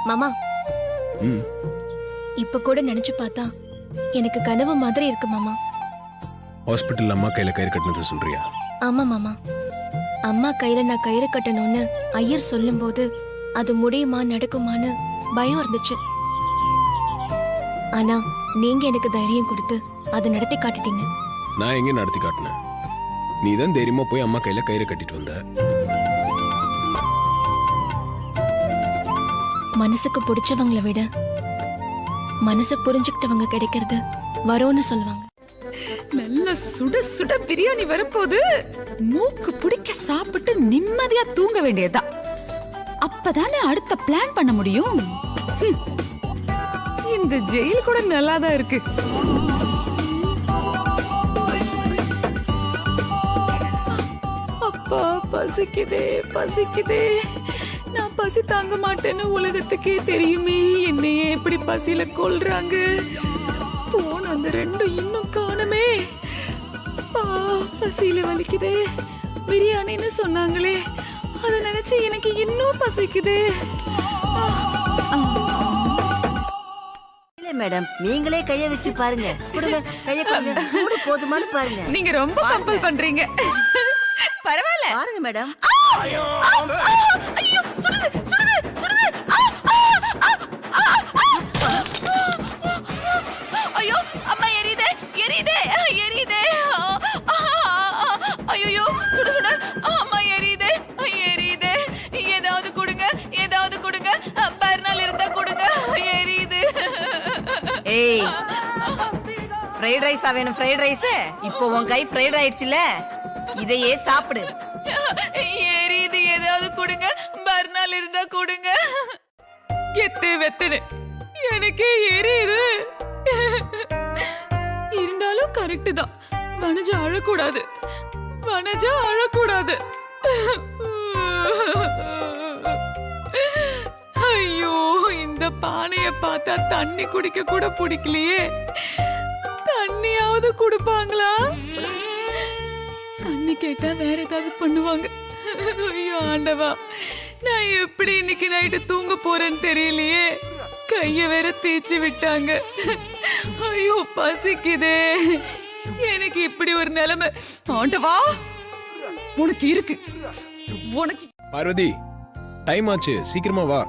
மாமா இப்ப கூட நினைச்சு பார்த்தா எனக்கு கனவு மாதிரி இருக்கு மாமா. ஹாஸ்பிட்டல் அம்மா கையில கயிறு கட்டினது சொல்றியா? ஆமா மாமா, அம்மா கையில நான் கயிறு கட்டணும்னு ஐயர் சொல்லும் போது அது முடியுமா நடக்குமான்னு பயம் இருந்துச்சு. ஆனா நீங்க எனக்கு தைரியம் கொடுத்து அதை நடத்தி காட்டிட்டீங்க. நான் எங்க நடத்தி காட்டினேன்? நீ தான் தைரியமா போய் அம்மா கையில கயிறு கட்டிட்டு வந்த. மனசுக்கு பிடிச்சவங்களை விட மனசை புரிஞ்சுக்கிட்டவங்க கிடைக்கிறது வரும்னு சொல்லுவாங்க. நல்ல சுட சுட பிரியாணி வரப்போது மூக்கு பிடிக்க சாப்பிட்டு நிம்மதியா தூங்க வேண்டியதுதான். அப்பதானே அடுத்த பிளான் பண்ண முடியும். இந்த ஜெயில் கூட நல்லாதான் இருக்கு. அப்பா பசிக்குதே பசிக்குதே. நான் பசி தாங்க மாட்டேன்னு உலகத்துக்கே தெரியுமே. என்னையே எப்படி பசியில கொல்றாங்க. போன அந்த ரெண்டும் இன்னும் காணுமே. பசியில வலிக்குதே. பிரியாணின்னு சொன்னாங்களே, அத நினைச்சு எனக்கு இன்னும் பசிக்குதே. மேடம், நீங்களே கைய வச்சு பாருங்க. கொடுங்க, கைய கொடுங்க. சூடு போதுமான்னு பாருங்க. நீங்க ரொம்ப கம்பல் பண்றீங்க. பரவாயில்ல பாருங்க மேடம். ஐயோ சுடுது சுடுது சுடுது. ஐயோ அம்மா எரியுதே எரியுதே எரியுதே. ஐயோ சுடு சுடு. அம்மா எரியுதே எரியுதே. ஏதாவது கொடுங்க ஏதாவது கொடுங்க. பர்னால் இருந்தா கொடுங்க. எரியுது. ஏய், ஃப்ரைட் ரைஸா வேணும்? ஃப்ரைட் ரைஸ் இப்போ உன் கை ஃப்ரைட் ஆயிடுச்சுல, இதையே சாப்பிடு. எரியுது. ஏதாவது கொடுங்க. பர்னால் இருந்தா கொடுங்க. எத்து வெத்தனு எனக்கே எரியுது. இருந்தாலும் கரெக்ட் தான். வனஜா அழக்கூடாது. வனஜா அழக்கூடாது. ஐயோ, இந்த பானைய பார்த்தா தண்ணி குடிக்க கூட பிடிக்கலையே. தண்ணியாவது குடுப்பாங்களா? தண்ணி கேட்டா வேற ஏதாவது பண்ணுவாங்க. ஐயோ ஆண்டவா, நான் எப்படி இன்னைக்கு நைட்டு தூங்க போறேன்னு தெரியலையே. கைய வேற தேய்ச்சி விட்டாங்க. ஐயோ பசிக்குதே. எனக்கு இப்படி ஒரு நிலைமை. ஆண்டவா, உனக்கு இருக்கு. உனக்கு. பார்வதி, டைம் ஆச்சு, சீக்கிரமா வா.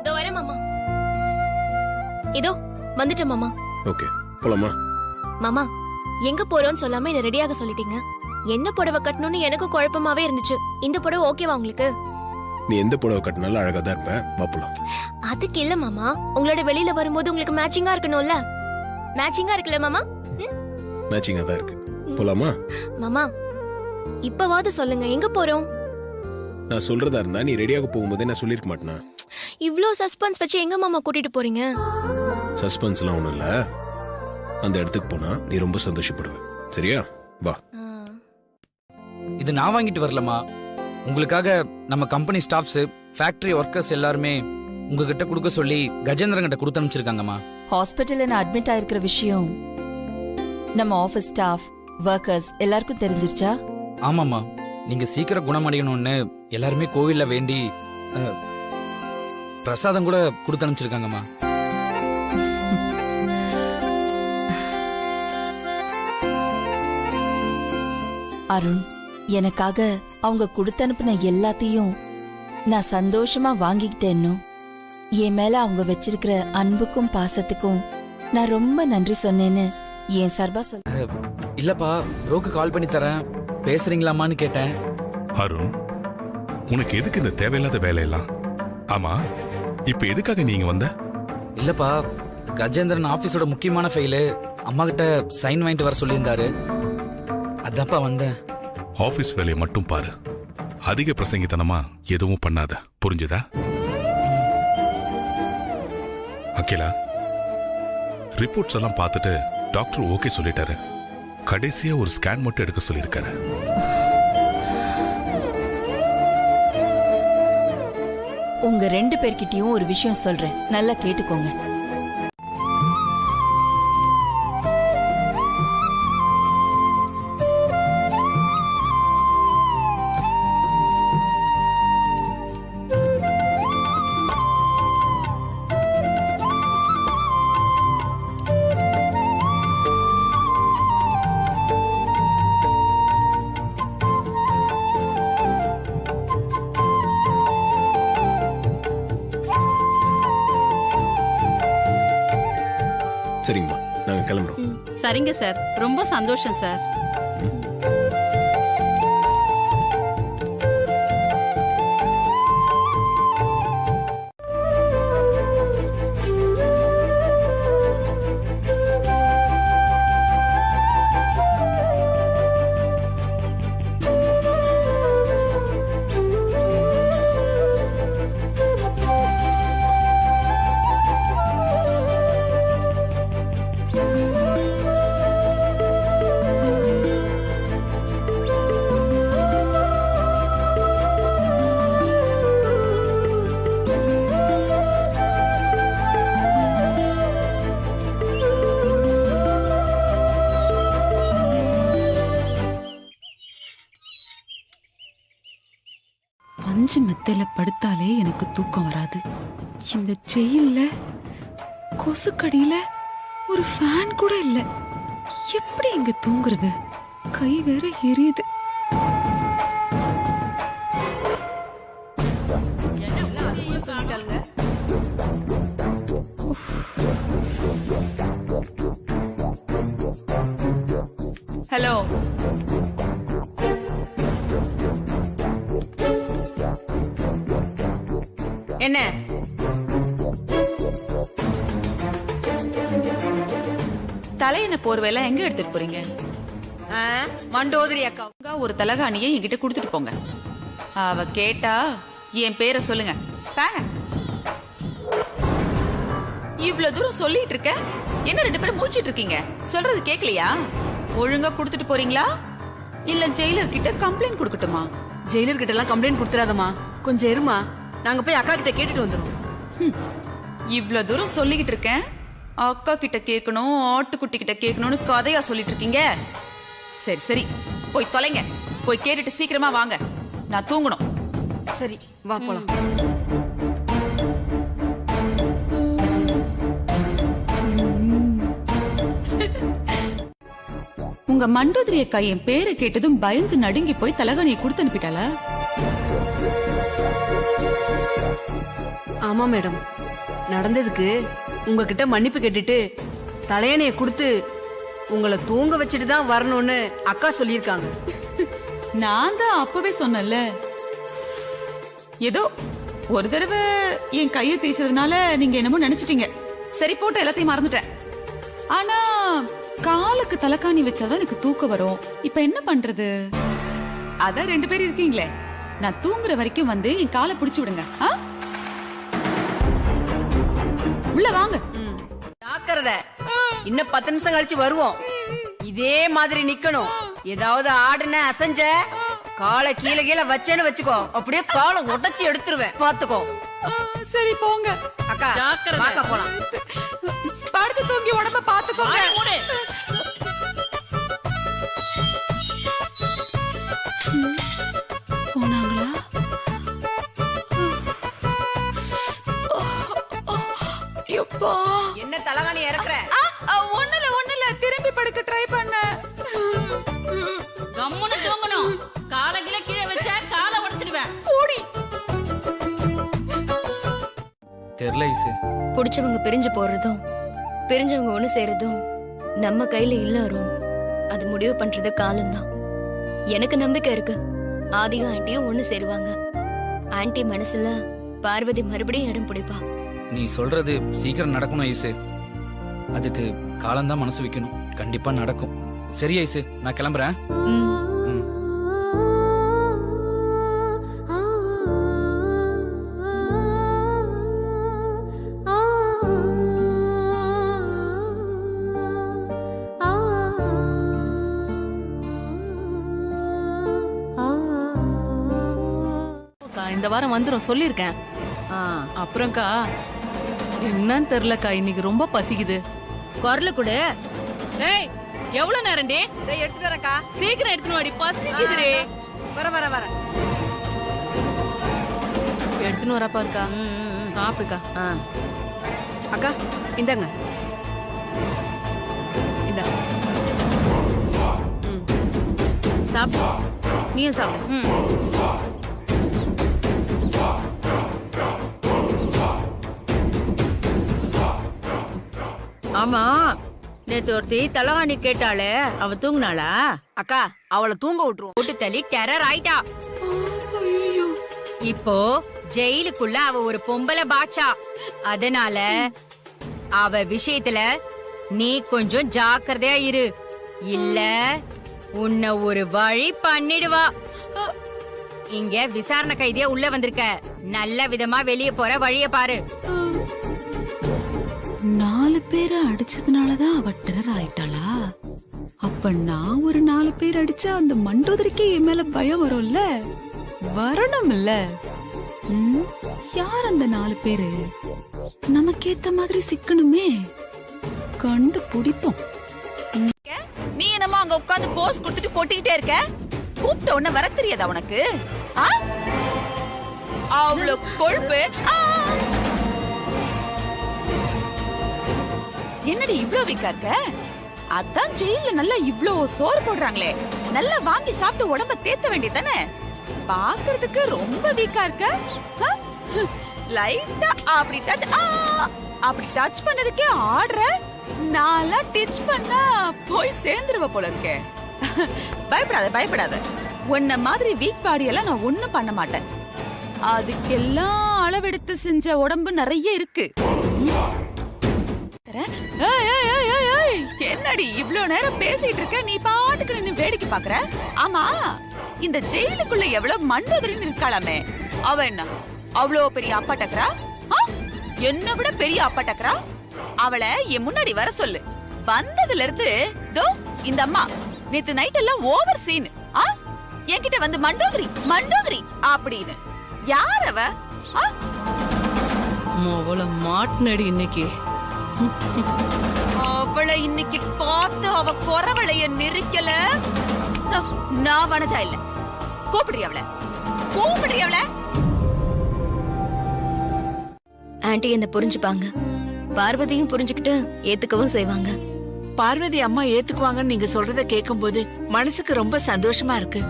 இதோ வரேன் மாமா. இதோ வந்துட்டேன் மாமா. ஓகே, போலாமா? மாமா, எங்க போறோம்னு சொல்லாம என்ன ரெடியாக சொல்லிட்டீங்க. என்ன புடவை கட்டணும்னு எனக்கு குழப்பமாவே இருந்துச்சு. இந்த புடவை ஓகேவா உங்களுக்கு? நீ எந்த புடவை கட்டினாலும் அழகா தான் இருப்பேன். வா போலாம். அதுக்கு இல்ல மாமா, உங்களோட வெளியில வரும்போது உங்களுக்கு மேட்சிங்கா இருக்கணும்ல. மேட்சிங்கா இருக்குல்ல மாமா? மேட்சிங்கா தான் இருக்கு. போலாமா? மாமா, இப்பவாவது சொல்லுங்க, எங்க போறோம்? நான் சொல்றதா இருந்தா நீ ரெடியாக போகும்போதே நான் சொல்லிருக்க மாட்டேனா? இவ்ளோ சஸ்பென்ஸ் வச்சு எங்க மாமா கூட்டிட்டு போறீங்க? சஸ்பென்ஸ்லாம் ஒண்ணும் இல்ல. அந்த இடத்துக்கு போனா நீ ரொம்ப சந்தோஷப்படுவ. சரியா? வா. இது நான் வாங்கிட்டு வரலமா. உங்களுக்காக நம்ம கம்பெனி ஸ்டாஃப்ஸ், ஃபேக்டரி ஒர்க்கர்ஸ் எல்லாருமே உங்ககிட்ட கொடுக்க சொல்லி கஜேந்திரன் கிட்ட கொடுத்து அனுப்பிச்சிருக்காங்கம்மா. ஹாஸ்பிட்டல்ல நான் அட்மிட் ஆயிருக்கிற விஷயம் நம்ம ஆபீஸ் ஸ்டாஃப், ஒர்க்கர்ஸ் எல்லாருக்கும் தெரிஞ்சிருச்சா? ஆமாம்மா, நீங்க சீக்கிரம் குணமடையணும்னு எல்லாருமே கோவில்ல வேண்டி பிரசாதம் கூட கொடுத்து அனுப்பிச்சிருக்காங்கம்மா. அருண், எனக்காக அவங்க கொடுத்து அனுப்பின எல்லாத்தையும் நான் சந்தோஷமா வாங்கிக்கிட்டேன்னு, என் மேல அவங்க வச்சிருக்கிற அன்புக்கும் பாசத்துக்கும் நான் ரொம்ப நன்றி சொன்னேன்னு என் சார்பா சொல்ல. இல்லப்பா, ப்ரோக்கு கால் பண்ணி தரேன், பேசுறீங்களாமான்னு கேட்டேன். அருண், உனக்கு எதுக்கு இந்த தேவையில்லாத வேலையெல்லாம்? ஆமா, இப்ப எதுக்காக நீங்க வந்த? இல்லப்பா, கஜேந்திரன் ஆபீஸோட முக்கியமான ஃபைலு அம்மா கிட்ட சைன் வாங்கிட்டு வர சொல்லியிருந்தாரு. அதான்ப்பா வந்தேன். ஆபீஸ் வேலையை மட்டும் பாரு. அதிக பிரசங்கித்தனமா எதுவும் பண்ணாத, புரிஞ்சுதா? அகிலா, ரிப்போர்ட்ஸ் எல்லாம் பார்த்துட்டு டாக்டர் ஓகே சொல்லிட்டாரு. கடைசியா ஒரு ஸ்கேன் மட்டும் எடுக்க சொல்லியிருக்காரு. உங்க 2 பேர்கிட்டயும் ஒரு விஷயம் சொல்றேன், நல்லா கேட்டுக்கோங்க. சரிங்கம்மா நாங்க கிளம்புறோம். சரிங்க சார், ரொம்ப சந்தோஷம் சார். பஞ்சு மெத்தையில படுத்தாலே எனக்கு தூக்கம் வராது. இந்த ஜெயில்ல கொசுக்கடியில ஒரு ஃபேன் கூட இல்ல. எப்படி இங்க தூங்குறது? கை வேற எரியுது. ஹலோ, என்ன தலையணை போர்வையெல்லாம் எங்க எடுத்துட்டு போறீங்க? மண்டோதரி அக்கா ஒரு தலகாணியை என்கிட்ட கொடுத்துட்டு போங்க. அவ கேட்டா என் பேரை சொல்லுங்க. பாங்க. இவ்வளவு தூரம் சொல்லிட்டு இருக்க, என்ன 2 பேரும் மூச்சிட்டு இருக்கீங்க? சொல்றது கேக்கலையா? ஒழுங்கா கொடுத்துட்டு போறீங்களா இல்ல ஜெயிலர் கிட்ட கம்ப்ளைண்ட் கொடுக்கட்டுமா? ஜெயிலர் கிட்ட எல்லாம் கம்ப்ளைண்ட் கொடுத்துறாதம்மா, கொஞ்சம் இருமா, நாங்க போய் அக்கா கிட்ட கேட்டுட்டு வந்துடும். இவ்வளவு தூரம் சொல்லிக்கிட்டு இருக்கேன், அக்கா கிட்ட கேட்கணும், ஆட்டுக்குட்டி கிட்ட கேட்கணும்னு கதையா சொல்லிட்டு இருக்கீங்க. சரி சரி, போய் தொலைங்க. போய் கேட்டுட்டு சீக்கிரமா வாங்க, நான் தூங்கணும். சரி வா போலாம். உங்க மண்டோதரி அக்கா என் பேரை கேட்டதும் பயந்து நடுங்கி போய் தலகாணியை கொடுத்து அனுப்பிட்டாளா? ஆமா மேடம், நடந்ததுக்கு உங்ககிட்ட மன்னிப்பு கேட்டுட்டு தலையணையை கொடுத்து உங்களை தூங்க வச்சுட்டு தான் வரணும்னு அக்கா சொல்லியிருக்காங்க. நான் தான் அப்பவே சொன்னல, ஏதோ ஒரு தடவை என் கையை தேய்ச்சதுனால நீங்க என்னமோ நினைச்சிட்டீங்க. சரி போட்டு எல்லாத்தையும் மறந்துட்டேன். ஆனா காலுக்கு தலைக்காணி வச்சாதான் எனக்கு தூக்கம் வரும். இப்ப என்ன பண்றது? அதான் 2 பேர் இருக்கீங்களே, நான் தூங்குற வரைக்கும் வந்து என் காலை பிடிச்சு விடுங்க. உள்ள வாங்க. ஜாக்கிரதை, இன்னும் 10 நிமிஷம் கழிச்சு வருவோம். இதே மாதிரி நிக்கணும். ஏதாவது ஆடுன அசைஞ்ச காலை கீழே கீழே வச்சேன்னு வச்சுக்கோ, அப்படியே காலை உடைச்சு எடுத்துருவேன், பாத்துக்கோ. சரி போங்க அக்கா, பார்க்க போலாம். படுத்து தூங்கி உடம்ப பாத்துக்கோங்க. போனாங்களா? எப்பா என்ன தலகாணி இறக்குற? ஒண்ணுல திரும்பி படுக்க ட்ரை பண்ண. கம்முன்னு தூங்கணும். காலை கீழே வச்சா காலை உடைச்சிடுவேன். ஓடி தெரியல ஐசு. பிடிச்சவங்க பிரிஞ்சு போறதும் பிரிஞ்சவங்க ஒண்ணு சேரதும் நம்ம கையில இல்ல அருண். அது முடிவு பண்றது காலம்தான். எனக்கு நம்பிக்கை இருக்கு, ஆதியும் ஆண்டியும் ஒண்ணு சேருவாங்க. ஆண்டி மனசுல பார்வதி மறுபடியும் இடம் பிடிப்பா. நீ சொல்றது சீக்கிரம் நடக்கணும் ஐசு. அதுக்கு காலம்தான் மனசு வைக்கணும். கண்டிப்பா நடக்கும். சரி ஐசு, நான் கிளம்புறேன். ம். இந்த வாரம் வந்துரும் சொல்லிருக்கேன். அப்புறம்க்கா என்னன்னு தெரியலக்கா, இன்னைக்கு ரொம்ப பசிக்குது. குரல கூட. ஏய் எவ்வளவு நேரம்டி? எடுத்துட்டு வரக்கா, சீக்கிரம் எடுத்துன்னு வாடி, பசிக்குதுடி. வர வர வர எடுத்துன்னு வரப்பா இருக்கா. சாப்பிடுக்கா. அக்கா இந்தாங்க. இந்த சாப்பிடு, நீயும் சாப்பிடு. ஆமா நேத்து ஒருத்தி தலவாணி கேட்டாளே அவ தூங்குனாளா? அக்கா அவளை தூங்க விட்டுருவோம். போட்டு தள்ளி டெரர் ஆயிட்டா. இப்போ ஜெயிலுக்குள்ள அவ ஒரு பொம்பளை பாட்சா. அதனால அவ விஷயத்துல நீ கொஞ்சம் ஜாக்கிரதையா இரு. இல்ல உன்னை ஒரு வழி பண்ணிடுவா. இங்க விசாரணை கைதியா உள்ள வந்திருக்க. நல்ல விதமா வெளியே போற வழிய பாரு. 4 பேரை அடிச்சதுனாலதான் அவ டெரர் ஆயிட்டாளா? அப்ப நான் ஒரு 4 பேர் அடிச்சா அந்த மண்டோதரிக்கே என் மேல பயம் வரும்ல? வரணும்ல? யார் அந்த 4 பேரு? நமக்கேத்த மாதிரி சிக்கணுமே, கண்டு பிடிப்போம். நீ என்னமோ அங்க உட்கார்ந்து போஸ் கொடுத்துட்டு கொட்டிக்கிட்டே இருக்க. கூப்பிட்ட உடனே வர தெரியாதா உனக்கு? அவ்வளவு கொழுப்பு. என்னடி இவ்ளோ வீக்கா இருக்க? அதான் ஜெயில நல்லா இவ்ளோ சோறு போடுறாங்களே, நல்லா வாங்கி சாப்பிட்டு உடம்ப தேத்த வேண்டியதானே? பாக்குறதுக்கு ரொம்ப வீக்கா இருக்க. லைட்டா அப்படி டச் பண்ணதுக்கே ஆடுற. நான்லாம் டச் பண்ணா போய் சேர்ந்துருவ போல இருக்கே. பயப்படாத. உன்ன மாதிரி வீக் பாடி எல்லாம் நான் ஒண்ணும் பண்ண மாட்டேன். அதுக்கெல்லாம் அளவெடுத்து செஞ்ச உடம்பு நிறைய இருக்கு. என்னடி இவ்ளோ நேரம் பேசிட்டு இருக்க? நீ பாட்டுக்கு நின்னு வேடிக்கை பாக்குற. ஆமா, இந்த ஜெயிலுக்குள்ள எவ்வளவு மண்டோதரின்னு இருக்காளாமே, அவ என்ன அவ்வளோ பெரிய அப்பா டக்கரா? என்ன விட பெரிய அப்பா டக்கரா? அவளை என் முன்னாடி வர சொல்லு. வந்ததுல இருந்து தோ இந்த அம்மா நேத்து நைட் எல்லாம் ஓவர் சீன். என்கிட்ட வந்து மண்டோதரி அப்படின்னு. யார் அவ? அவளை மாட்டினடி இன்னைக்கு. அவளை இன்னைக்கு பார்த்து அவ குறவளைய நெரிக்கல. நான் வனஜா இல்ல. கூப்பிடுறிய அவள. ஆன்ட்டி என்ன புரிஞ்சுப்பாங்க. பார்வதியும் புரிஞ்சுக்கிட்டு ஏத்துக்கவும் செய்வாங்க. பார்வதி அம்மா ஏத்துக்குவாங்கன்னு நீங்க சொல்றத கேட்கும்போது மனசுக்கு ரொம்ப சந்தோஷமா இருக்கு.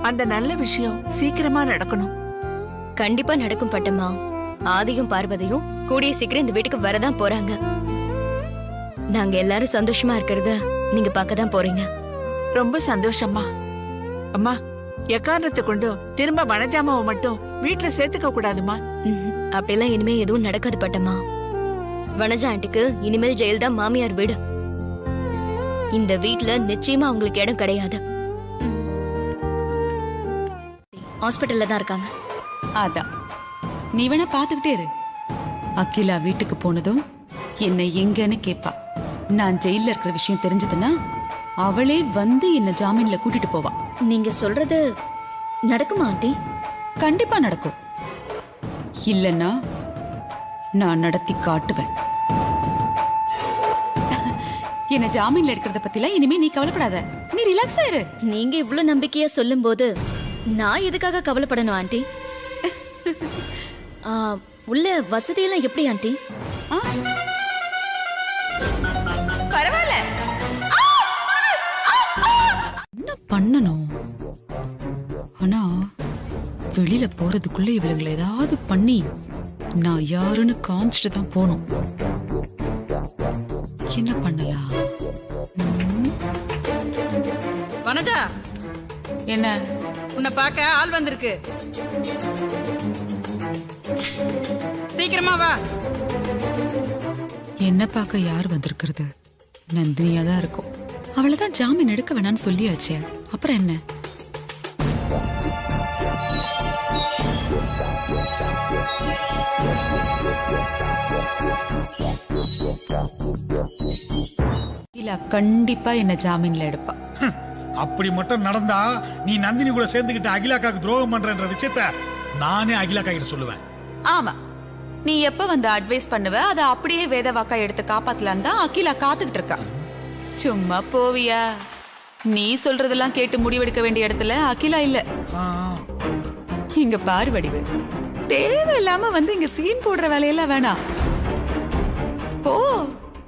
அந்த நல்ல விஷயம் சீக்கிரமா நடக்கணும். கண்டிப்பா நடக்கும் பட்டம்மா. ஆதியும் பார்வதியும் கூடிய சீக்கிரம் இந்த வீட்டுக்கு வரதான் போறாங்க. நாங்க எல்லாரும் சந்தோஷமா இருக்கிறத நீங்க பார்க்கதான் போறீங்க. ரொம்ப சந்தோஷமா. அம்மா, எக்காரணத்தை கொண்டும் திரும்ப வனஜாமாவை மட்டும் வீட்டுல சேர்த்துக்க கூடாதுமா. அப்படிலாம் இனிமே எதுவும் நடக்காது பட்டம்மா. வனஜா ஆண்டிக்கு இனிமேல் ஜெயில் தான் மாமியார் வீடு. இந்த வீட்டுல நிச்சயமா அவங்களுக்கு இடம் கிடையாது. ஹாஸ்பிட்டல்ல தான் இருக்காங்க. அதான் நீ வேணா பாத்துக்கிட்டே இரு. அகிலா வீட்டுக்கு போனதும் என்ன எங்கன்னு கேப்பா. நான் ஜெயில இருக்கிற விஷயம் தெரிஞ்சதுன்னா அவளே வந்து என்ன ஜாமீன்ல கூட்டிட்டு போவா. நீங்க சொல்றது நடக்குமா ஆண்டி? கண்டிப்பா நடக்கும். இல்லன்னா நான் நடத்தி காட்டுவேன். என்ன ஜாமீன்ல எடுக்கிறத பத்திலாம் இனிமே நீ கவலைப்படாத. நீ ரிலாக்ஸா இரு. நீங்க இவ்ளோ நம்பிக்கையா சொல்லும் போது நான் எதுக்காக கவலைப்படணும் ஆண்டி? உள்ள வசதியெல்லாம் எப்படி ஆண்டி? பரவாயில்ல. என்ன பண்ணணும்? ஆனா வெளியில போறதுக்குள்ள இவளுங்களை ஏதாவது பண்ணி நான் யாருன்னு காமிச்சிட்டு தான் போகணும். என்ன பண்ணலாம்? வனஜா, என்ன? உன்னை பார்க்க ஆள் வந்திருக்கு. சீக்கிரமா வா. என்ன பார்க்க யார் வந்திருக்கிறது? நந்தினியா தான் இருக்கும். அவளைதான் ஜாமீன் எடுக்க வேணான்னு சொல்லியாச்சே, அப்புறம் என்ன? இல்ல, கண்டிப்பா என்ன ஜாமீன்ல எடுப்பா. அப்படி மட்டும் நடந்தா நீ நந்தினி கூட சேர்ந்துகிட்டு அகிலாக்காக்கு துரோகம் பண்றன்ற விஷயத்த நானே அகிலாக்கா கிட்ட சொல்லுவேன். ஆமா, நீ எப்ப வந்து அட்வைஸ் பண்ணுவ அதை அப்படியே வேதவாக்கா எடுத்து காப்பாத்தலாம் தான் அகிலா காத்துக்கிட்டு இருக்கா. சும்மா போவியா? நீ சொல்றதெல்லாம் கேட்டு முடிவெடுக்க வேண்டிய இடத்துல அகிலா இல்ல. இங்க பாரு வடிவு, தேவையில்லாம வந்து இங்க சீன் போடுற வேலையெல்லாம் வேணாம்.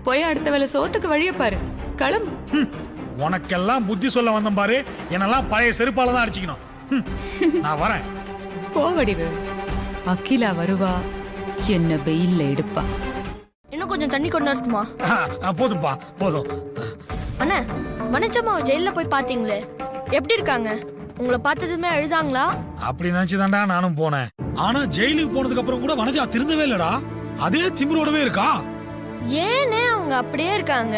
போய் அடுத்த வேலை சோத்துக்கு வழிய பாரு. கிளம்பு. உனக்கெல்லாம் புத்தி சொல்ல வந்தேன் பாரு. என்னெல்லாம் பழைய செருப்பால தான் அடிச்சுக்கணும். நான் வரேன். போ வடிவு. அகிலா வருவா, என்ன வெயில்ல எடுப்பா. இன்னும் கொஞ்சம் தண்ணி கொண்டு வரட்டுமா? போதும்பா போதும். அண்ணா, வனஜம்மா ஜெயில போய் பாத்தீங்களே, எப்படி இருக்காங்க? உங்களை பார்த்ததுமே அழுதாங்களா? அப்படி நினைச்சுதான்டா நானும் போனேன். ஆனா ஜெயிலுக்கு போனதுக்கு அப்புறம் கூட வனஜா திருந்தவே இல்லடா. அதே திமிரோடவே இருக்கா. ஏனே அவங்க அப்படியே இருக்காங்க?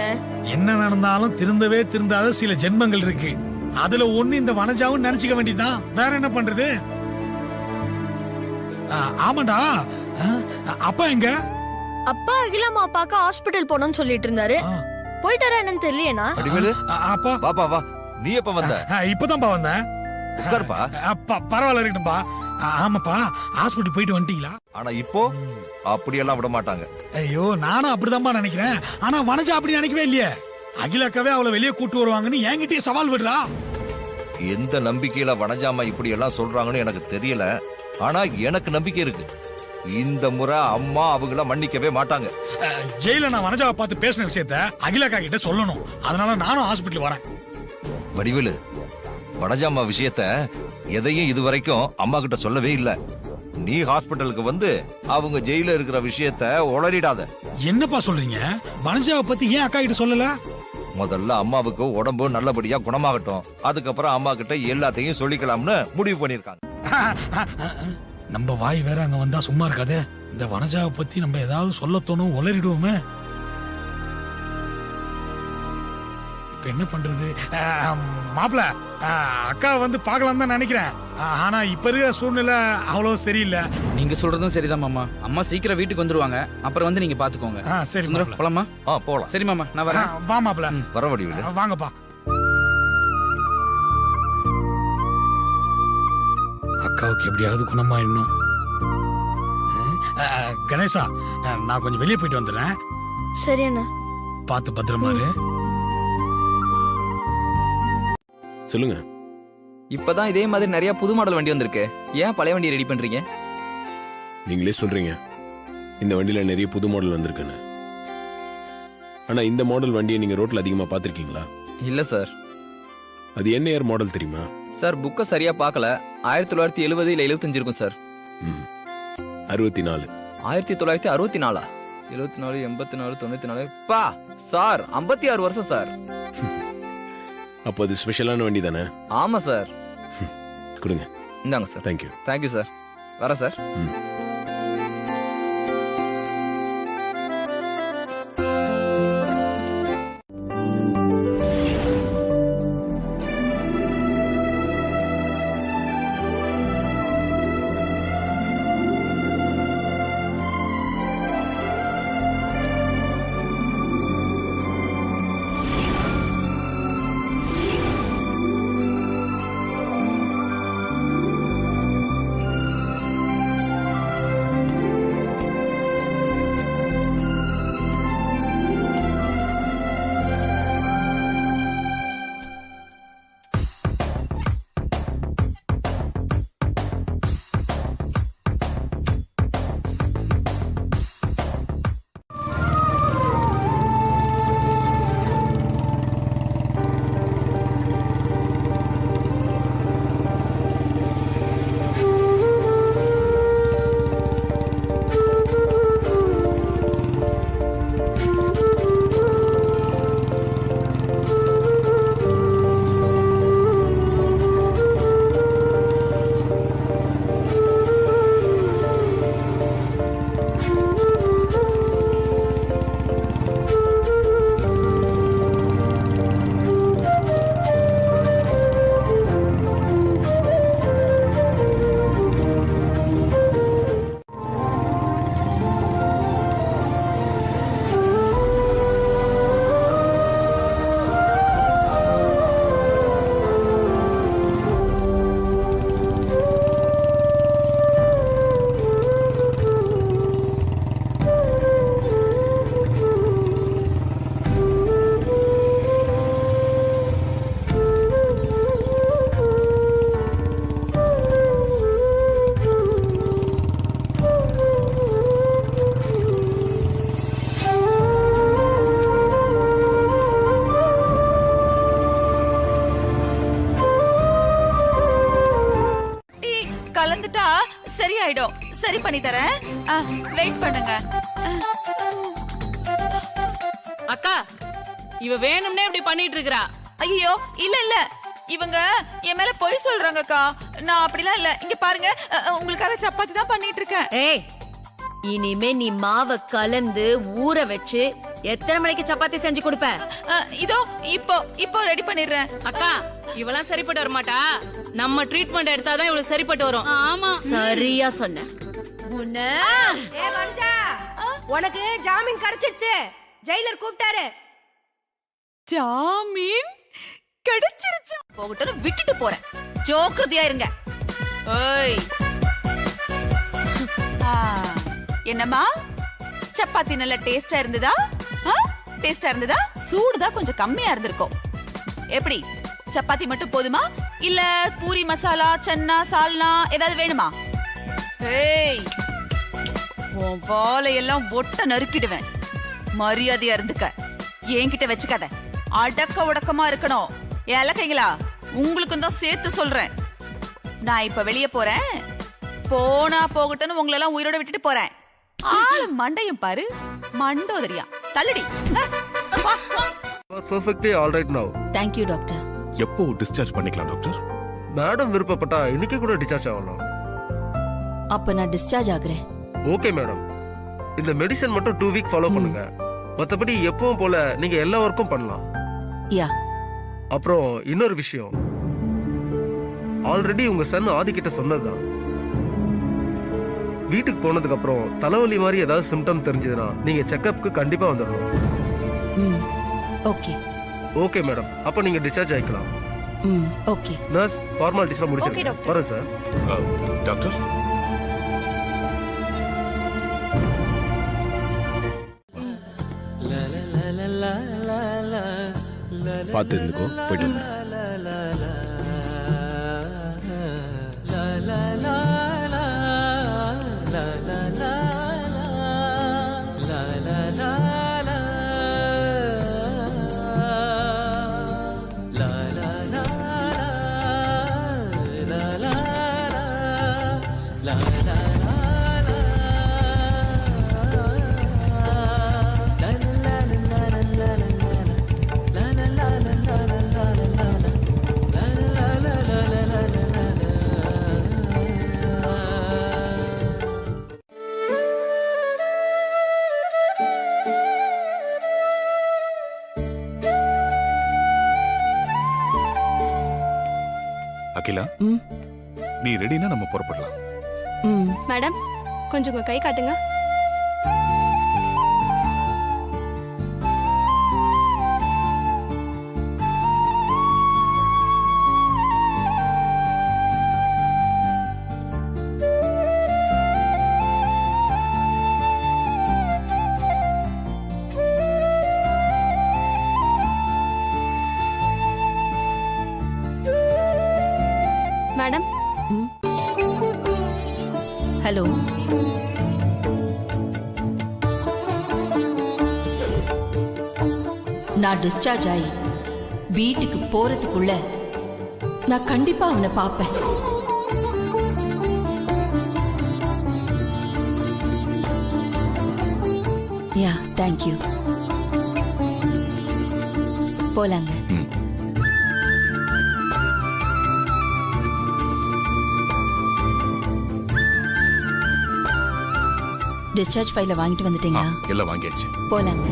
என்ன நடந்தாலும் திருந்தவே திருந்தாத சில ஜென்மங்கள் இருக்கு. அதுல ஒண்ணு இந்த வனஜாவும் நினைச்சுக்க வேண்டியதுதான். வேற என்ன பண்றது? ஆமாண்டா. அப்பா எங்க? அப்பா அகிலாமா அப்பாக்கு ஹாஸ்பிடல் போனோம்னு சொல்லிட்டு இருந்தாரு. போயிட்டாரா என்னன்னு தெரியலையேனா? அப்பா பாப்பா வா, நீ எப்ப வந்த? இப்பதான்ப்பா வந்தேன். உட்காருப்பா. பரவாயில்ல இருக்கட்டும்பா. ஆமாப்பா, ஹாஸ்பிடல் போயிட்டு வந்துட்டீங்களா? ஆனா இப்போ அப்படியெல்லாம் விட மாட்டாங்க. ஐயோ, நானும் அப்படிதான்பா நினைக்கிறேன். ஆனா வனஜா அப்படி நினைக்கவே இல்லையே. அகிலாக்காவே அவளை வெளியே கூட்டு வருவாங்கன்னு என்கிட்டயே சவால் விடுறா. எந்த நம்பிக்கையில வனஜாமா இப்படி எல்லாம் சொல்றாங்கன்னு எனக்கு தெரியல. ஆனா எனக்கு நம்பிக்கை இருக்கு. இந்த முறை அம்மா அவங்கள மன்னிக்கவே மாட்டாங்க. ஜெயில நான் வனஜாவை பார்த்து பேசின விஷயத்த அகிலாக்கா கிட்ட சொல்லணும். அதனால நானும் ஹாஸ்பிடல் வரேன். வடிவேலு, வனஜாமா விஷயத்த எதையும் இதுவரைக்கும் அம்மா கிட்ட சொல்லவே இல்ல. நீ ஹாஸ்பிட்டலுக்கு வந்து அவங்க ஜெயில இருக்கிற விஷயத்த உளறிடாத. என்னப்பா சொல்றீங்க? வனஜாவை பத்தி ஏன் அக்கா கிட்ட சொல்லல? முதல்ல அம்மாவுக்கு உடம்பு நல்லபடியா குணமாகட்டும், அதுக்கப்புறம் அம்மா கிட்ட எல்லாத்தையும் சொல்லிக்கலாம்னு முடிவு பண்ணிருக்காங்க. நம்ம வாய் வேற அங்க வந்தா சும்மா இருக்காதே. இந்த வனஜாவை பத்தி நம்ம ஏதாவது சொல்ல தோணும், உளறிடுவோமே. இப்ப என்ன பண்றது? மாப்பிள, அக்கா வந்து பார்க்கலாம் தான் நினைக்கிறேன். ஆனா இப்ப இருக்கிற சூழ்நிலை அவ்வளவு சரியில்லை. நீங்க சொல்றதும் சரிதான் மாமா. அம்மா சீக்கிரம் வீட்டுக்கு வந்துருவாங்க, அப்புறம் வந்து நீங்க பாத்துக்கோங்க. சரி சுந்தரம், போலாமா? போலாம். சரி மாமா, நான் வரேன். வா மாப்பிள. வர வடிவேலு. வாங்கப்பா. அக்காவுக்கு எப்படியாவது குணமாயிடணும். கணேசா, நான் கொஞ்சம் வெளியே போயிட்டு வந்துடுறேன். சரி அண்ணா. பார்த்து பத்திரமா இரு. சொல்லுங்க. இப்பதான் இதே மாதிரி நிறைய புது மாடல் வண்டி வந்திருக்கு. ஏன் பழைய வண்டியை ரெடி பண்றீங்க? நீங்களே சொல்றீங்க இந்த வண்டியில நிறைய புது மாடல் வந்திருக்குன்னு. ஆனா இந்த மாடல் வண்டியை நீங்க ரோட்ல அதிகமா பாத்திருக்கீங்களா? இல்ல சார். அது என்ன ஏர் மாடல் தெரியுமா? சார், புக்கை சரியா பார்க்கல. 1970 இல்ல 75 இருக்கும் சார். 64. 1964? 74, 84, 94. பா சார், 56 வருஷம் சார். அப்போ அது ஸ்பெஷலான வண்டி தானே? ஆமா சார். கொடுங்க. இந்தாங்க சார். தேங்க்யூ. Thank you sir. வரேன் சார். சரியாயிடும். சரி பண்ணி தரேன். வெயிட் பண்ணுங்க. அக்கா இவ வேணும்னே இப்படி பண்ணிட்டு இருக்கா. ஐயோ இல்ல இல்ல, இவங்க என் மேல பொய் சொல்றாங்கக்கா. நான் அப்படிலாம் இல்ல. இங்க பாருங்க, உங்களுக்காக சப்பாத்தி தான் பண்ணிட்டு இருக்கேன். ஏய், இனிமே நீ மாவை கலந்து ஊற வச்சு எத்தனை மணிக்கு சப்பாத்தி செஞ்சு கொடுப்ப? இதோ இப்போ ரெடி பண்ணிடுறேன். அக்கா இவெல்லாம் சரிப்பட்டு வர மாட்டா. நம்ம ட்ரீட்மெண்ட் எடுத்தாதான் இவளுக்கு சரிப்பட்டு வரும். ஆமா சரியா சொன்ன. உனக்கு ஜாமீன் கிடைச்சிருச்சு. ஜெயிலர் கூப்பிட்டாரு. ஜாமீன் கிடைச்சிருச்சு. போகட்டும், விட்டுட்டு போறேன். ஜோக்கிரதையா இருங்க. ஓய், என்னம்மா சப்பாத்தி நல்ல டேஸ்டா இருந்ததா? டேஸ்டா இருந்ததா? சூடுதான் கொஞ்சம் கம்மியா இருந்திருக்கும். எப்படி, சப்பாத்தி மட்டும் போதுமா இல்ல பூரி மசாலா சன்னா சால்னா ஏதாவது வேணுமா? ஏய், உன் வாழையெல்லாம் ஒட்ட நறுக்கிடுவேன். மரியாதையா இருந்துக்க. என்கிட்ட வச்சுக்காத. அடக்க உடக்கமா இருக்கணும். இலக்கைங்களா, உங்களுக்கும் தான் சேர்த்து சொல்றேன். நான் இப்ப வெளியே போறேன். போனா போகட்டும்னு உங்களை எல்லாம் உயிரோட விட்டுட்டு போறேன். ஆளு மண்டையும் பாரு, மண்டோதரியா. தள்ளுடி. Perfectly all right now. Thank you doctor. எப்போ டிஸ்சார்ஜ் பண்ணிக்கலாம் டாக்டர்? மேடம் விருப்பப்பட்டா இன்னைக்கு கூட டிஸ்சார்ஜ் ஆகலாம். அப்ப நான் டிஸ்சார்ஜ் ஆகுறேன். Okay madam. இந்த மெடிசன் மட்டும் 2 வீக் ஃபாலோ பண்ணுங்க. மத்தபடி எப்பவும் போல நீங்க எல்லா ஒர்க்கும் பண்ணலாம். யா. அப்புறம் இன்னொரு விஷயம், ஆல்ரெடி உங்க சன் ஆதி கிட்ட சொன்னதுதான். வீட்டுக்கு போனதுக்கு அப்புறம் தலைவலி மாதிரி ஏதாவது சிம்டம் தெரிஞ்சதுன்னா நீங்க செக்கப்க்கு கண்டிப்பா வந்துடணும். ஓகே. ஓகே மேடம், அப்ப நீங்க டிஸ்சார்ஜ் ஆயிக்கலாம். ஓகே. நர்ஸ் ஃபார்மாலிட்டிஸ்லாம் முடிச்சிருங்க. வரேன் சார். டாக்டர் பார்த்து இருந்துக்கோ, போயிட்டு வந்துடுறேன். அகிலா, நீ ரெடினா நம்ம புறப்படலாம். மேடம், கொஞ்சம் உங்க கை காட்டுங்க. மேடம். ஹலோ. நான் டிஸ்சார்ஜ் ஆகி வீட்டுக்கு போறதுக்குள்ள நான் கண்டிப்பா அவனை பார்ப்பேன். யா, தேங்க்யூ. போலாங்க. டிஸ்சார்ஜ் ஃபைல வாங்கிட்டு வந்துட்டீங்களா? எல்லாம் வாங்கியாச்சு. போலாங்க.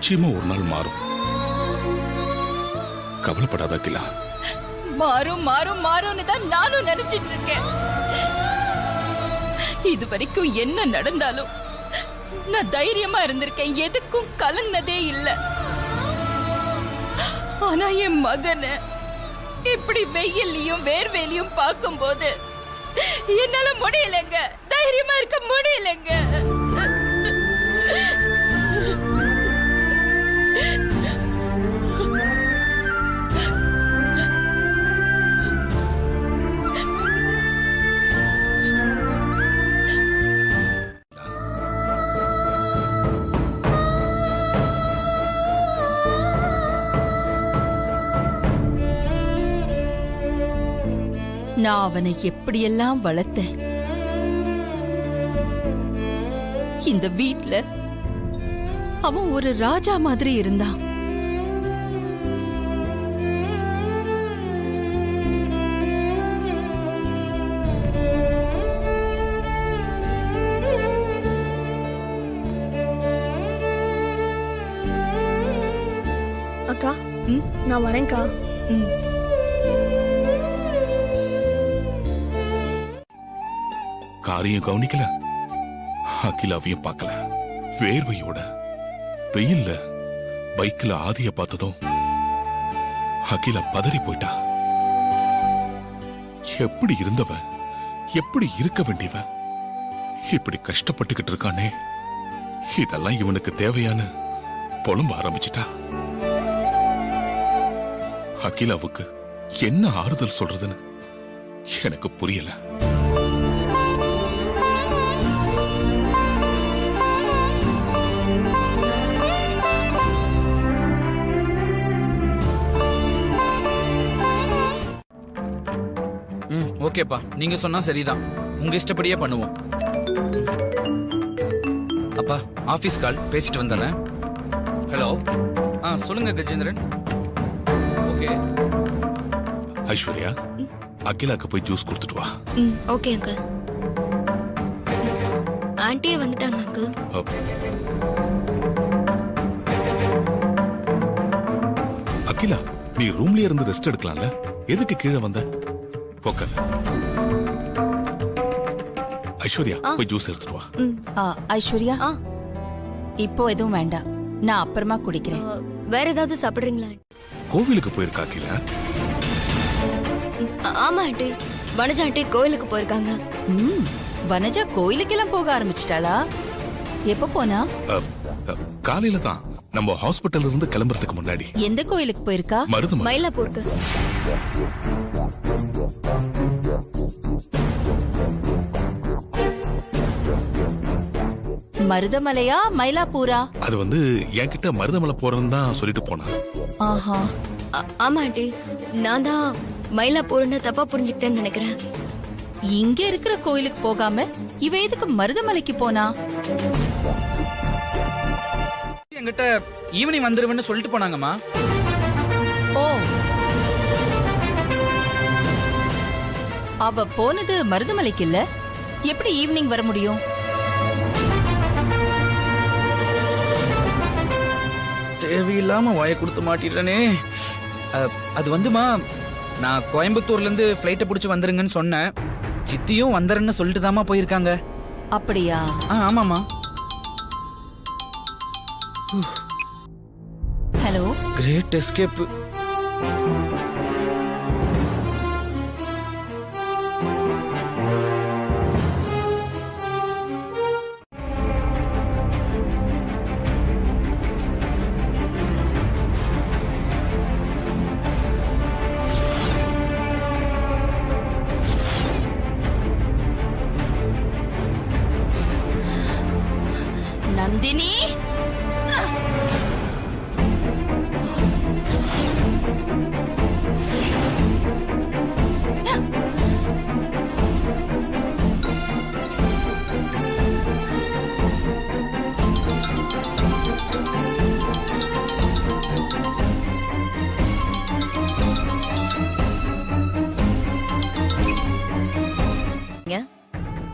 நிச்சயமா ஒரு நாள் மாறும். கவலைப்படாத அகிலா. மாறும் மாறும் மாறும்னு தான் நானும் நினைச்சிட்டு இருக்கேன். இது வரைக்கும் என்ன நடந்தாலும் நான் தைரியமா இருந்திருக்கேன், எதுக்கும் கலங்கினதே இல்ல. ஆனா என் மகனை இப்படி வெயிலையும் வேர்வேலையும் பார்க்கும்போது என்னால முடியலங்க, தைரியமா இருக்க முடியலங்க. நான் அவனை எப்படியெல்லாம் வளர்த்தேன். இந்த வீட்ல அவன் ஒரு ராஜா மாதிரி இருந்தான். அக்கா நான் வரேன்க்கா. காரையும் கவனிக்கல, அகிலாவையும் பார்க்கல. வேர்வையோட வெயில்ல பைக்ல ஆதிய பார்த்ததும் அகிலா பதறி போயிட்டா. எப்படி இருந்தவன், எப்படி இருக்க வேண்டியவன் இப்படி கஷ்டப்பட்டுக்கிட்டு இருக்கானே, இதெல்லாம் இவனுக்கு தேவையான புலம்ப ஆரம்பிச்சிட்டா. அகிலாவுக்கு என்ன ஆறுதல் சொல்றதுன்னு எனக்கு புரியல. ஓகேப்பா, நீங்க சொன்னா சரிதான். உங்க இஷ்டப்படியே பண்ணுவோம். அப்பா, ஆபீஸ் கால், பேசிட்டு வந்துடுறேன். ஹலோ. சொல்லுங்க கஜேந்திரன். ஓகே. ஐஸ்வர்யா, அகிலாக்கு போய் ஜூஸ் கொடுத்துட்டு வா. Okay uncle. ஆண்டியே வந்துட்டாங்க அங்கிள். அகிலா, நீ ரூம்லயே இருந்து ரெஸ்ட் எடுக்கலாம்ல, எதுக்கு கீழே வந்த? போக்க. ஐஸ்வர்யா, போய் ஜூஸ் எடுத்துட்டு வா. ஐஸ்வர்யா, இப்போ எதுவும் வேண்டாம், நான் அப்புறமா குடிக்கிறேன். வேற ஏதாவது சாப்பிடுறீங்களா? கோவிலுக்கு போயிருக்கா அகிலா? ஆமா ஆண்டி, வனஜா ஆண்டி கோயிலுக்கு போயிருக்காங்க. வனஜா கோயிலுக்கெல்லாம் போக ஆரம்பிச்சிட்டாளா? எப்ப போனா? காலையில தான், நம்ம ஹாஸ்பிட்டல் இருந்து கிளம்புறதுக்கு முன்னாடி. எந்த கோயிலுக்கு போயிருக்கா? மருதமலை. மயிலாப்பூருக்கு. மருதமலையா மயிலாப்பூரா? அது வந்து என்கிட்ட மருதமலை போறேன்னு தான் சொல்லிட்டு போனா. ஆஹா. ஆமா ஆண்டி, நான் தான் மயிலாப்பூர்னு தப்பா புரிஞ்சுக்கிட்டேன்னு நினைக்கிறேன். இங்க இருக்கிற கோயிலுக்கு போகாம இவ எதுக்கு மருதமலைக்கு போனா? என்கிட்ட ஈவினிங் வந்துருவேன்னு சொல்லிட்டு போனாங்கம்மா. ஓ, அவ போனது மருதமலைக்கு இல்ல, எப்படி ஈவினிங் வர முடியும்? தேவையில்லாம வாயை கொடுத்து மாட்டிட்டனே. அது வந்துமா, நான் கோயம்புத்தூர்ல இருந்து பிளைட்டை பிடிச்சு வந்துருங்கன்னு சொன்னேன். சித்தியும் வந்துறேன்னு சொல்லிட்டு தாமா போயிருக்காங்க. அப்படியா? ஆமாமா. ஹலோ. Great escape. நந்தினி,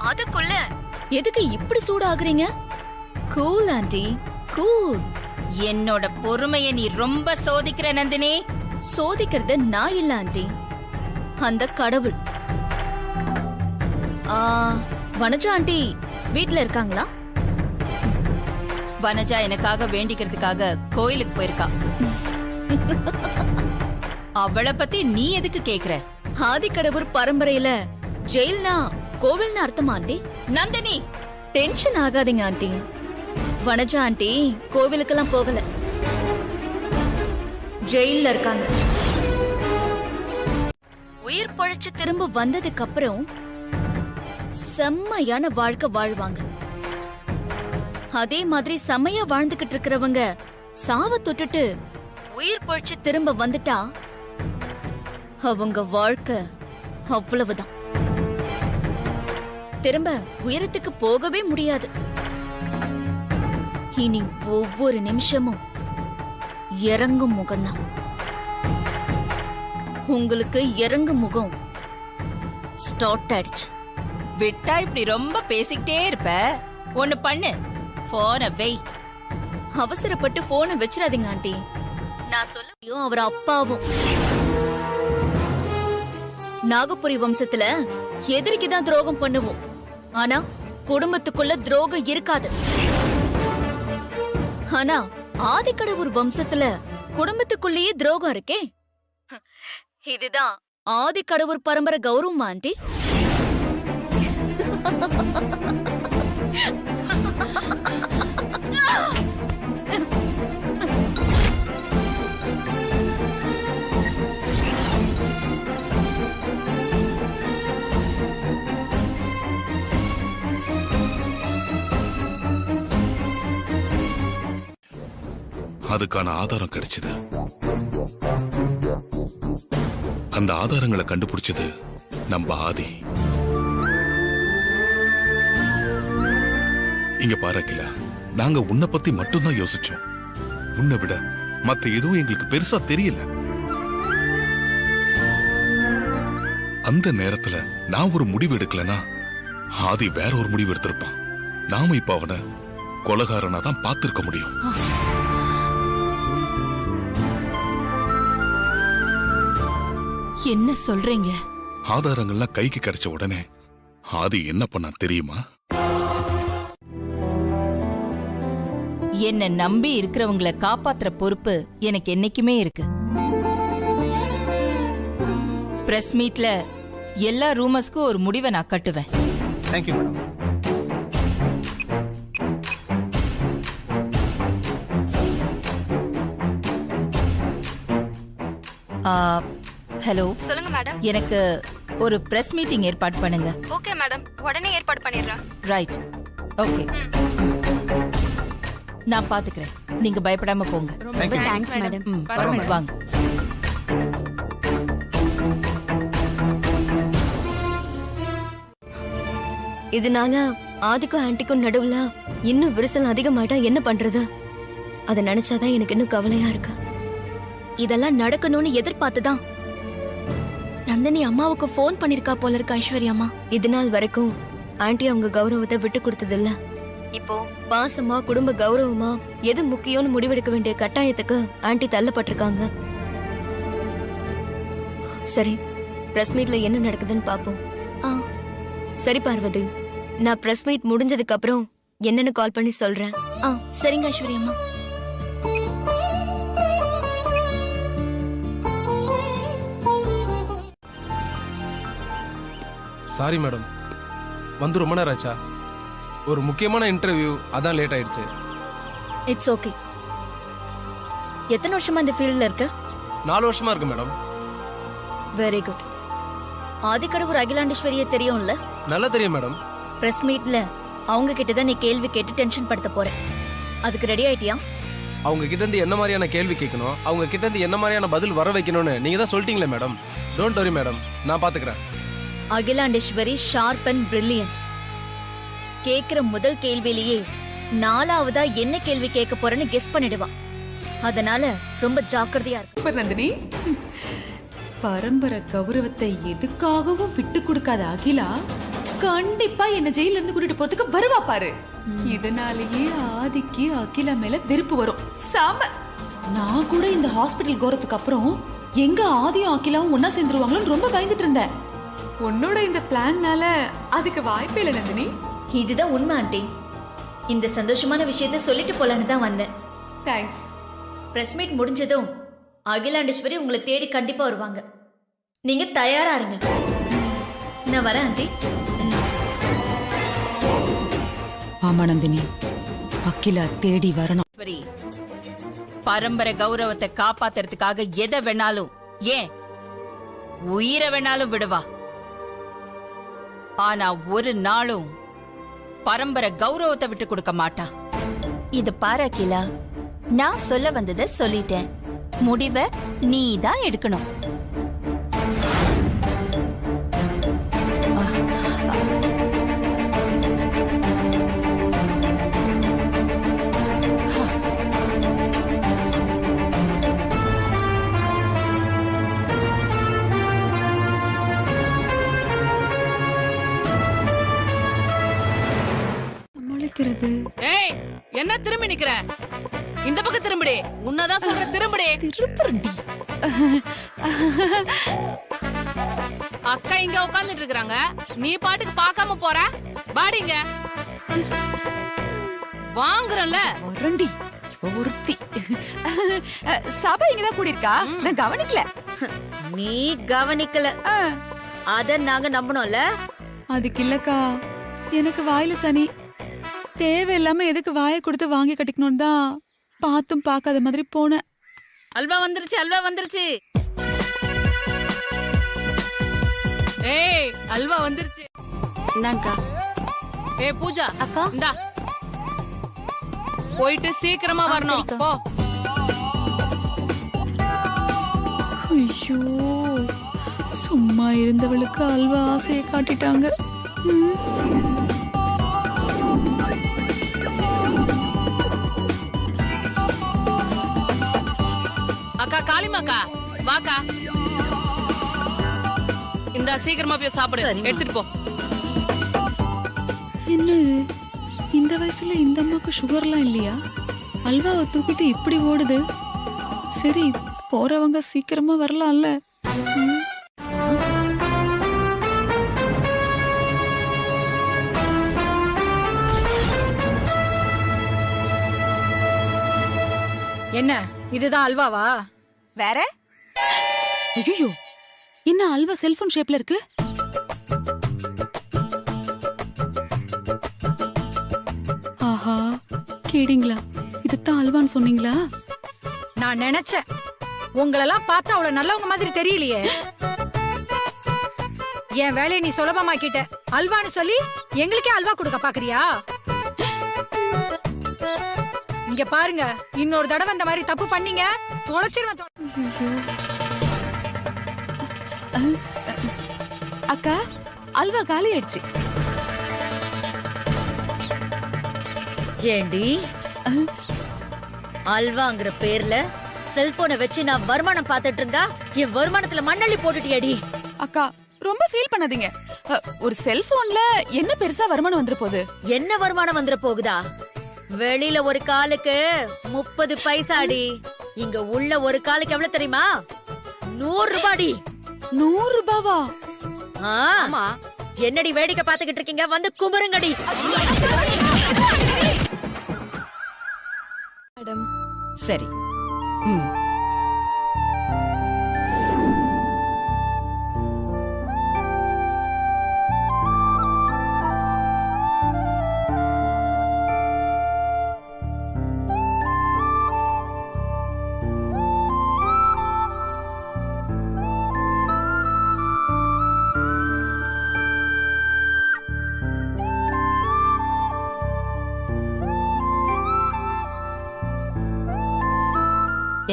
அதுக்குள்ள எதுக்கு இப்படி சூடாகுறீங்க? Cool aunty, cool. என்னோட பொறுமையை நீ ரொம்ப சோதிக்கிற நந்தினி. சோதிக்கிறது நான் இல்ல ஆண்டி, அந்த கடவுள். வனஜா ஆண்டி வீட்ல இருக்காங்களா? வனஜா எனக்காக வேண்டிக்கிறதுக்காக கோயிலுக்கு போயிருக்கா. அவளை பத்தி நீ எதுக்கு கேக்குற? ஆதிக்கடவுர் பரம்பரையில ஜெயில்னா கோவில்னு அர்த்தமா ஆண்டி? நந்தினி, டென்ஷன் ஆகாதீங்க ஆண்டி. வனஜா ஆண்டி கோவிலுக்கெல்லாம் போகல, ஜெயில்ல இருக்காங்க. உயிர் பொழைச்சு திரும்ப வந்ததுக்கு அப்புறம் செம்மையான வாழ்க்கை வாழ்வாங்க. அதே மாதிரி செம்மையா வாழ்ந்துகிட்டு இருக்கிறவங்க சாவ தொட்டுட்டு உயிர் பொழைச்சு திரும்ப வந்துட்டா அவங்க வாழ்க்கை அவ்வளவுதான். திரும்ப உயரத்துக்கு போகவே முடியாது. இனி ஒவ்வொரு நிமிஷமும் இறங்கும் முகம்தான். உங்களுக்கு இறங்கும் முகம் ஸ்டார்ட் ஆயிடுச்சு. விட்டா இப்படி ரொம்ப பேசிக்கிட்டே இருப்ப. ஒண்ணு பண்ணு, போன வெய். அவசரப்பட்டு போனை வச்சிடாதீங்க ஆண்டி. நான் சொல்ல அவர் அப்பாவும் நாகபுரி வம்சத்துல எதிரிக்குதான் துரோகம் பண்ணுவோம், ஆனா குடும்பத்துக்குள்ள துரோகம் இருக்காது. ஆனா ஆதிக்கடவுர் வம்சத்துல குடும்பத்துக்குள்ளேயே துரோகம் இருக்கே. இதுதான் ஆதிக்கடவுர் பரம்பரை கௌரவம் ஆண்டி. அதுக்கான ஆதாரம் கிடைச்சது. அந்த ஆதாரங்களை கண்டுபிடிச்சது நம்ம ஆதி. இங்க பாரு அகிலா, நாங்க உன்னை பத்தி மட்டும்தான் யோசிச்சோம். உன்னை விட மத்த எதுவும் எங்களுக்கு பெருசா தெரியல. அந்த நேரத்துல நான் ஒரு முடிவு எடுக்கலனா ஆதி வேற ஒரு முடிவு எடுத்திருப்பான். நாம இப்ப அவனை கொலைகாரனா தான் பார்த்திருக்க முடியும். என்ன சொல்றீங்க? ஆதாரங்கள்லாம் கைக்கு கிடைச்ச உடனே ஆதி என்ன பண்ணா தெரியுமா? என்ன நம்பி இருக்கிறவங்கள காப்பாத்துற பொறுப்பு எனக்கு என்னைக்குமே இருக்கு. பிரஸ் மீட்ல எல்லா ரூமர்ஸ்க்கும் ஒரு முடிவை நான் கட்டுவேன். Thank you madam. ஹலோ, சொல்லுங்க மேடம். எனக்கு ஒரு பிரஸ் மீட்டிங் ஏற்பாடு பண்ணுங்க. ஓகே மேடம், உடனே ஏற்பாடு பண்ணிடுறேன். Right, okay. நான் பாத்துக்கிறேன், நீங்க பயப்படாம போங்க. ரொம்ப தேங்க்ஸ் மேடம். வாங்க. இதனால ஆதிக்கும் ஆன்டிக்கும் நடுவுல இன்னும் விரிசல் அதிகமாயிட்டா என்ன பண்றது? அத நினைச்சாதான் எனக்கு இன்னும் கவலையா இருக்கு. இதெல்லாம் நடக்கணும்னு எதிர்பார்த்துதான் நந்தினி அம்மாவுக்கு போன் பண்ணிருக்கா போல இருக்கு ஐஸ்வர்யா அம்மா. இது நாள் வரைக்கும் ஆன்டி அவங்க கௌரவத்தை விட்டு கொடுத்தது இல்ல. இப்போ பாசமா குடும்ப கௌரவமா எது முக்கியம்னு முடிவெடுக்க வேண்டிய கட்டாயத்துக்கு ஆன்டி தள்ளப்பட்டிருக்காங்க. சரி, பிரஸ் மீட்ல என்ன நடக்குதுன்னு பாப்போம். சரி பார்வதி, நான் பிரஸ் மீட் முடிஞ்சதுக்கு அப்புறம் என்னன்னு கால் பண்ணி சொல்றேன். சரிங்க ஐஸ்வர்யா அம்மா. சாரி மேடம், வந்து ரொம்ப நேரம் ஆச்சா? ஒரு முக்கியமான இன்டர்வியூ, அதான் லேட் ஆயிடுச்சு. It's okay. எத்தனை வருஷமா இந்த ஃபீல்ட்ல இருக்க? 4 வருஷமா இருக்கு மேடம். Very good. ஆதிக்கடவுர் அகிலாண்டேஸ்வரிய தெரியும்ல? நல்லா தெரியும் மேடம். பிரஸ் மீட்ல அவங்க கிட்ட தான் நீ கேள்வி கேட்டு டென்ஷன் படுத்த போற. அதுக்கு ரெடி ஆயிட்டியா? அவங்க கிட்ட இருந்து என்ன மாதிரியான கேள்வி கேட்கணும், அவங்க கிட்ட இருந்து என்ன மாதிரியான பதில் வர வைக்கணும்னு நீங்க தான் சொல்லிட்டீங்களே மேடம். டோன்ட் வரி மேடம், நான் பாத்துக்கிறேன். Akilandeswari sharp and brilliant. கேக்குற முதல் கேள்வியிலேயே 4ஆவதா என்ன கேள்வி கேட்க போறேன்னு கெஸ் பண்ணிடுவான். அதனால ரொம்ப ஜாக்கிரதையா இருக்கு. நந்தினி, பரம்பரை கௌரவத்தை எதுக்காகவும் விட்டு கொடுக்காத அகிலா கண்டிப்பா என்ன ஜெயில இருந்து கூட்டிட்டு போறதுக்கு வருவா பாரு. இதனாலேயே ஆதிக்கு அகிலா மேல வெறுப்பு வரும். சாம நான் கூட இந்த ஹாஸ்பிட்டல் போறதுக்கு அப்புறம் எங்க ஆதியும் அகிலாவும் ஒன்னா சேர்ந்துருவாங்களோன்னு ரொம்ப பயந்துட்டு இருந்தேன். உன்னோட இந்த பிளான்னால அதுக்கு வாய்ப்பே இல்லை நந்தினி. இதுதான் உண்மை ஆண்டி. இந்த சந்தோஷமான விஷயத்த சொல்லிட்டு போலான்னு தான் வந்தேன். தேங்க்ஸ். பிரஸ் மீட் முடிஞ்சதும் அகிலாண்டேஸ்வரி உங்களை தேடி கண்டிப்பா வருவாங்க. நீங்க தயாரா இருங்க. நான் வரேன் ஆண்டி. ஆமா நந்தினி, அகிலா தேடி வரணும். சரி, பரம்பரை கௌரவத்தை காப்பாத்துறதுக்காக எதை வேணாலும், ஏன் உயிரை வேணாலும் விடுவா. ஆனா ஒரு நாளும் பரம்பரை கௌரவத்தை விட்டு கொடுக்க மாட்டா. இது பாரு அகிலா, நான் சொல்ல வந்ததை சொல்லிட்டேன். முடிவை நீ தான் எடுக்கணும். ஏய், என்ன திரும்பி நிக்கிற? இந்த பக்கம் திரும்பிடி. உன்னதான் சொல்ற, திரும்பிடி. அக்கா இங்க உட்கார்ந்துட்டு இருக்காங்க, நீ பாட்டுக்கு பார்க்காம போற. பாடிங்க வாங்குறல வரண்டி ஒருத்தி. சபை இங்கதான் கூடியிருக்கா, நான் கவனிக்கல. நீ கவனிக்கல, அத நாங்க நம்பணும்ல. அதுக்கு இல்லக்கா, எனக்கு வாயில சனி. தேவையில்லாம எதுக்கு வாயை கொடுத்து வாங்கி கட்டிக்கணும் தான் பார்த்தும் பார்க்காத மாதிரி போனேன். அல்வா வந்துருச்சு, அல்வா வந்துருச்சு. ஏய், அல்வா வந்துருச்சு. இந்தாங்கக்கா. ஏய் பூஜா, அக்கா இந்தா. போயிட்டு சீக்கிரமா வரணும். போ. ஐயோ, சும்மா இருந்தவளுக்கு அல்வா ஆசையை காட்டிட்டாங்க. அக்கா காளிமாக்கா, வாக்கா. இந்த சீக்கிரமா போய் சாப்பிடு, எடுத்துட்டு போ. என்ன இது, இந்த வயசுல இந்த அம்மாக்கு சுகர்லாம் இல்லையா? அல்வாவை தூக்கிட்டு இப்படி ஓடுது. சரி, போறவங்க சீக்கிரமா வரலாம்ல. என்ன இதுதான் அல்வாவா? வேற? ஐயோ, என்ன அல்வா செல்போன் ஷேப்ல இருக்கு? ஆஹா, கேடிங்களா? இதுதான் அல்வான்னு சொன்னீங்களா? நான் நினைச்சேன், உங்களெல்லாம் பார்த்தா அவ்வளவு நல்லவங்க மாதிரி தெரியலையே. என் வேலையை நீ சுலபமாக்கிட்ட. அல்வான்னு சொல்லி எங்களுக்கே அல்வா கொடுக்க பாக்குறியா? இங்க பாருங்க, இன்னொரு தடவை இந்த மாதிரி தப்பு பண்ணீங்க தொலைச்சிருவேன். அக்கா, அல்வா காலி ஆயிடுச்சு. ஏண்டி, அல்வாங்கிற பேர்ல செல்போனை வச்சு நான் வருமானம் பார்த்துட்டு இருந்தா என் வருமானத்துல மண்ணள்ளி போட்டுட்டியாடி. அக்கா, ரொம்ப ஃபீல் பண்ணாதீங்க. ஒரு செல்போன்ல என்ன பெருசா வருமானம் வந்துற போகுது? என்ன வருமானம் வந்துட போகுதா? வெளியில ஒரு காலுக்கு 30 பைசாடி. இங்க உள்ள ஒரு காலுக்கு எவ்வளவு தெரியுமா? 100 ரூபாடி. 100 ரூபாவா? ஆமா. என்னடி வேடிக்கை பார்த்துக்கிட்டு இருக்கீங்க? வந்து குமருங்கடி. சரி.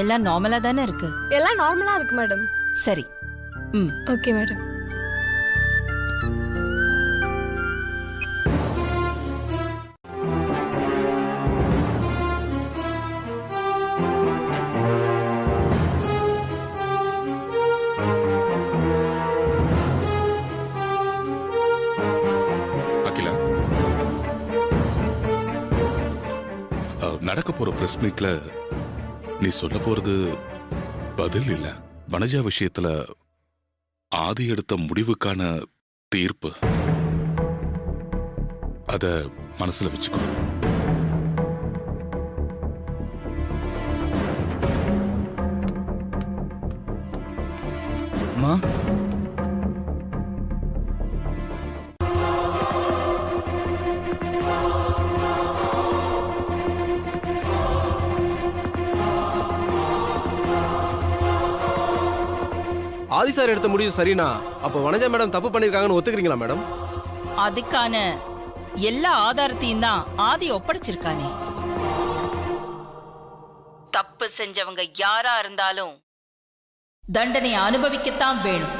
எல்லாம் நார்மலா தானே இருக்கு? எல்லாம் நார்மலா இருக்கு மேடம். சரி. Okay madam. அகிலா, பிரஸ் மீட்ல நீ சொல்ல போறது பதில் இல்ல. வனஜா விஷயத்துல ஆதி எடுத்த முடிவுக்கான தீர்ப்பு. அத மனசுல வச்சுக்கோ. அம்மா, ஆதி சார் எடுத்த முடிவு சரினா அப்போ வனஜா மேடம் தப்பு பண்ணிருக்காங்கன்னு ஒத்துக்கிறீங்களா மேடம்? அதுக்கான எல்லா ஆதாரத்தையும் தான் ஆதி ஒப்படைச்சிருக்கானே. தப்பு செஞ்சவங்க யாரா இருந்தாலும் தண்டனை அனுபவிக்கத்தான் வேணும்.